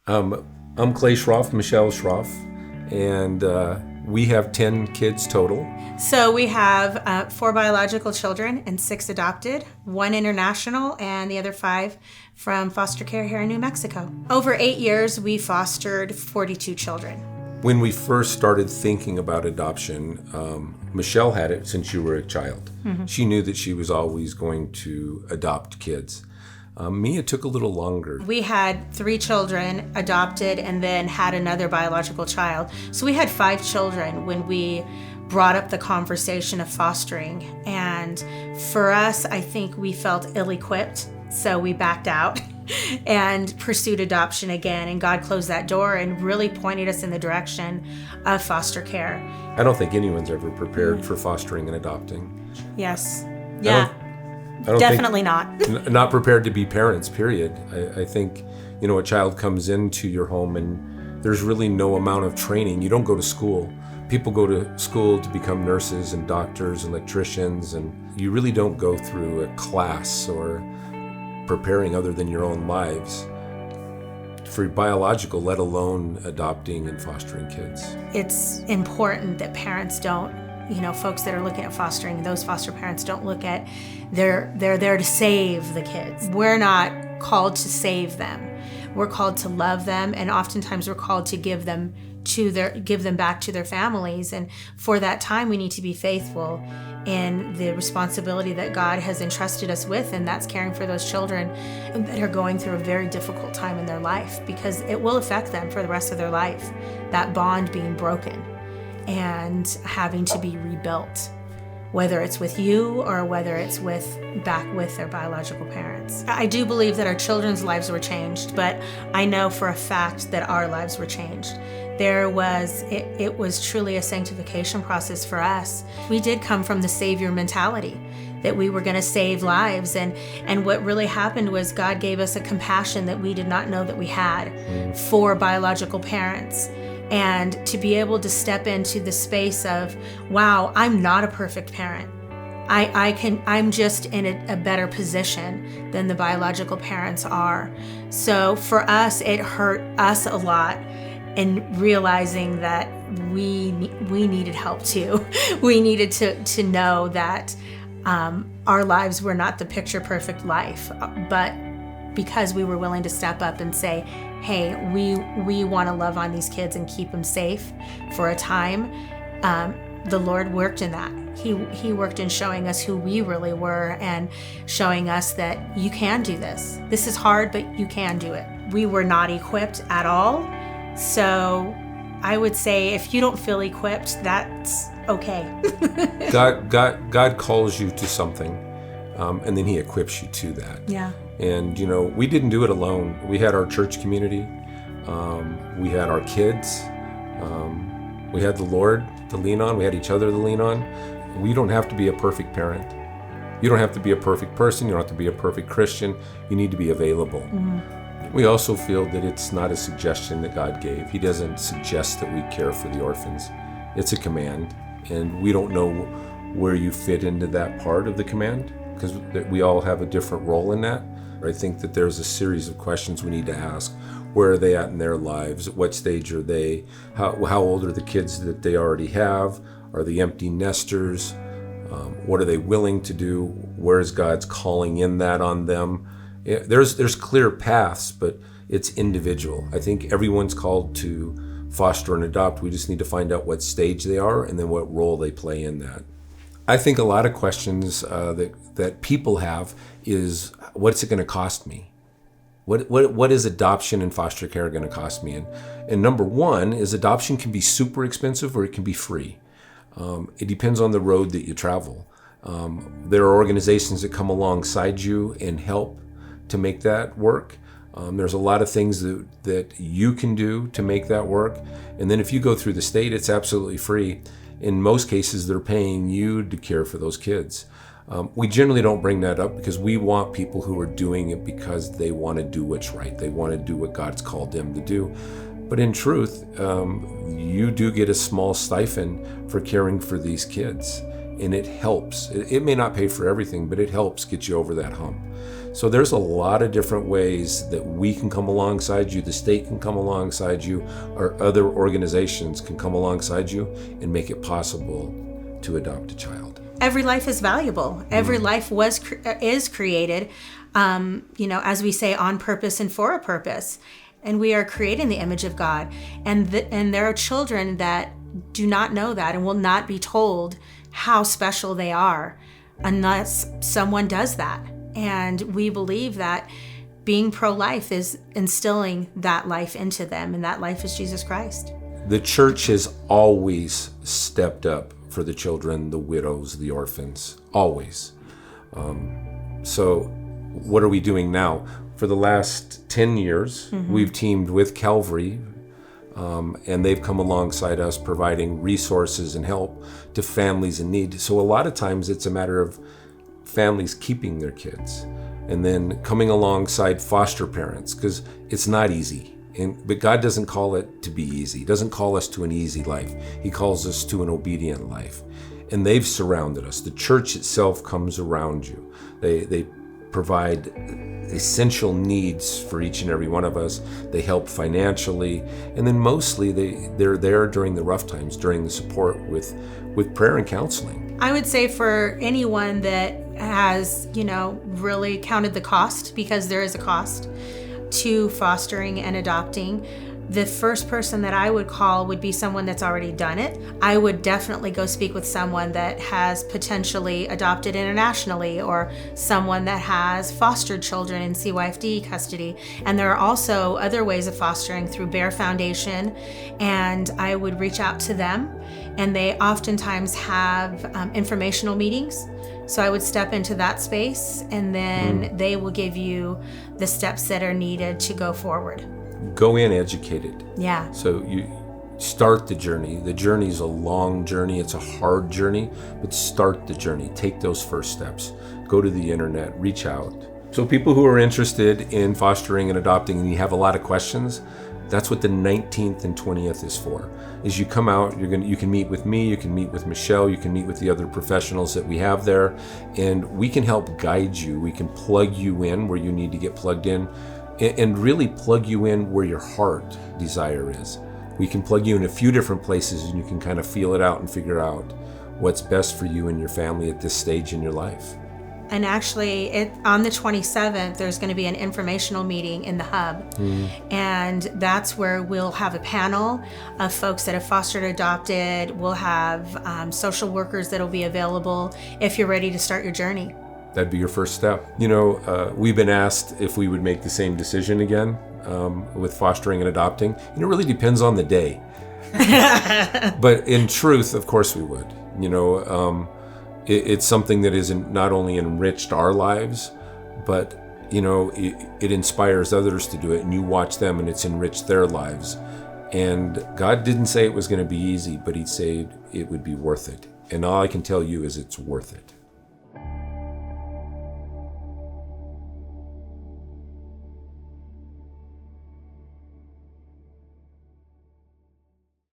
I'm Clay Schroff, Michelle Schroff, and we have 10 kids total. So we have 4 biological children and 6 adopted, 1 international, and the other 5 from foster care here in New Mexico. Over 8 years, we fostered 42 children. When we first started thinking about adoption, Michelle had it since you were a child. Mm-hmm. She knew that she was always going to adopt kids. Me, it took a little longer. We had 3 children adopted and then had another biological child. So we had 5 children when we brought up the conversation of fostering. And for us, I think we felt ill-equipped, so we backed out and pursued adoption again. And God closed that door and really pointed us in the direction of foster care. I don't think anyone's ever prepared for fostering and adopting. Yes. Yeah. I don't Definitely think, not prepared to be parents, period. I think, a child comes into your home and there's really no amount of training. You don't go to school. People go to school to become nurses and doctors and electricians, and you really don't go through a class or preparing other than your own lives for biological, let alone adopting and fostering kids. It's important that parents don't, folks that are looking at fostering, those foster parents don't look at they're there to save the kids. We're not called to save them. We're called to love them, and oftentimes we're called to give them back to their families. And for that time, we need to be faithful in the responsibility that God has entrusted us with, and that's caring for those children that are going through a very difficult time in their life, because it will affect them for the rest of their life, that bond being broken and having to be rebuilt, whether it's with you or whether it's back with their biological parents. I do believe that our children's lives were changed, but I know for a fact that our lives were changed. It was truly a sanctification process for us. We did come from the Savior mentality, that we were going to save lives, and what really happened was God gave us a compassion that we did not know that we had for biological parents. And to be able to step into the space of, wow, I'm not a perfect parent. I'm just in a better position than the biological parents are. So for us, it hurt us a lot in realizing that we needed help too. We needed to know that our lives were not the picture perfect life, but because we were willing to step up and say, hey, we want to love on these kids and keep them safe for a time, the Lord worked in that. He worked in showing us who we really were and showing us that you can do this. This is hard, but you can do it. We were not equipped at all. So I would say if you don't feel equipped, that's okay. God calls you to something, and then He equips you to that. Yeah. And, we didn't do it alone. We had our church community. We had our kids. We had the Lord to lean on. We had each other to lean on. We don't have to be a perfect parent. You don't have to be a perfect person. You don't have to be a perfect Christian. You need to be available. Mm-hmm. We also feel that it's not a suggestion that God gave. He doesn't suggest that we care for the orphans. It's a command. And we don't know where you fit into that part of the command, because we all have a different role in that. I think that there's a series of questions we need to ask. Where are they at in their lives? At what stage are they? How old are the kids that they already have? Are they empty nesters? What are they willing to do? Where is God's calling in that on them? There's clear paths, but it's individual. I think everyone's called to foster and adopt. We just need to find out what stage they are and then what role they play in that. I think a lot of questions that people have is, what's it going to cost me? What is adoption and foster care going to cost me? And number one is, adoption can be super expensive or it can be free. It depends on the road that you travel. There are organizations that come alongside you and help to make that work. There's a lot of things that you can do to make that work. And then if you go through the state, it's absolutely free. In most cases, they're paying you to care for those kids. We generally don't bring that up because we want people who are doing it because they want to do what's right. They want to do what God's called them to do. But in truth, you do get a small stipend for caring for these kids, and it helps. It may not pay for everything, but it helps get you over that hump. So there's a lot of different ways that we can come alongside you, the state can come alongside you, or other organizations can come alongside you and make it possible to adopt a child. Every life is valuable. Every life is created, as we say, on purpose and for a purpose. And we are created in the image of God. And there are children that do not know that and will not be told how special they are unless someone does that. And we believe that being pro-life is instilling that life into them, and that life is Jesus Christ. The church has always stepped up for the children, the widows, the orphans, always. So what are we doing now? For the last 10 years, we've teamed with Calvary, and they've come alongside us providing resources and help to families in need. So a lot of times it's a matter of families keeping their kids and then coming alongside foster parents, because it's not easy. But God doesn't call it to be easy. He doesn't call us to an easy life. He calls us to an obedient life. And they've surrounded us. The church itself comes around you. They provide essential needs for each and every one of us. They help financially. And then mostly they're there during the rough times, during the support with prayer and counseling. I would say for anyone that has, really counted the cost, because there is a cost to fostering and adopting, the first person that I would call would be someone that's already done it. I would definitely go speak with someone that has potentially adopted internationally, or someone that has fostered children in CYFD custody. And there are also other ways of fostering through Bear Foundation, and I would reach out to them. And they oftentimes have informational meetings. So I would step into that space, and then they will give you the steps that are needed to go forward. Go in educated. Yeah. So you start the journey. The journey is a long journey. It's a hard journey, but start the journey. Take those first steps. Go to the internet, reach out. So people who are interested in fostering and adopting, and you have a lot of questions, that's what the 19th and 20th is for. Is you come out, you can meet with me, you can meet with Michelle, you can meet with the other professionals that we have there, and we can help guide you. We can plug you in where you need to get plugged in, and really plug you in where your heart desire is. We can plug you in a few different places, and you can kind of feel it out and figure out what's best for you and your family at this stage in your life. And actually, on the 27th, there's going to be an informational meeting in the hub. And that's where we'll have a panel of folks that have fostered or adopted. We'll have social workers that will be available if you're ready to start your journey. That'd be your first step. We've been asked if we would make the same decision again with fostering and adopting. And it really depends on the day. But in truth, of course we would. It's something that is not only enriched our lives, but it inspires others to do it, and you watch them and it's enriched their lives. And God didn't say it was going to be easy, but He'd say it would be worth it. And all I can tell you is it's worth it.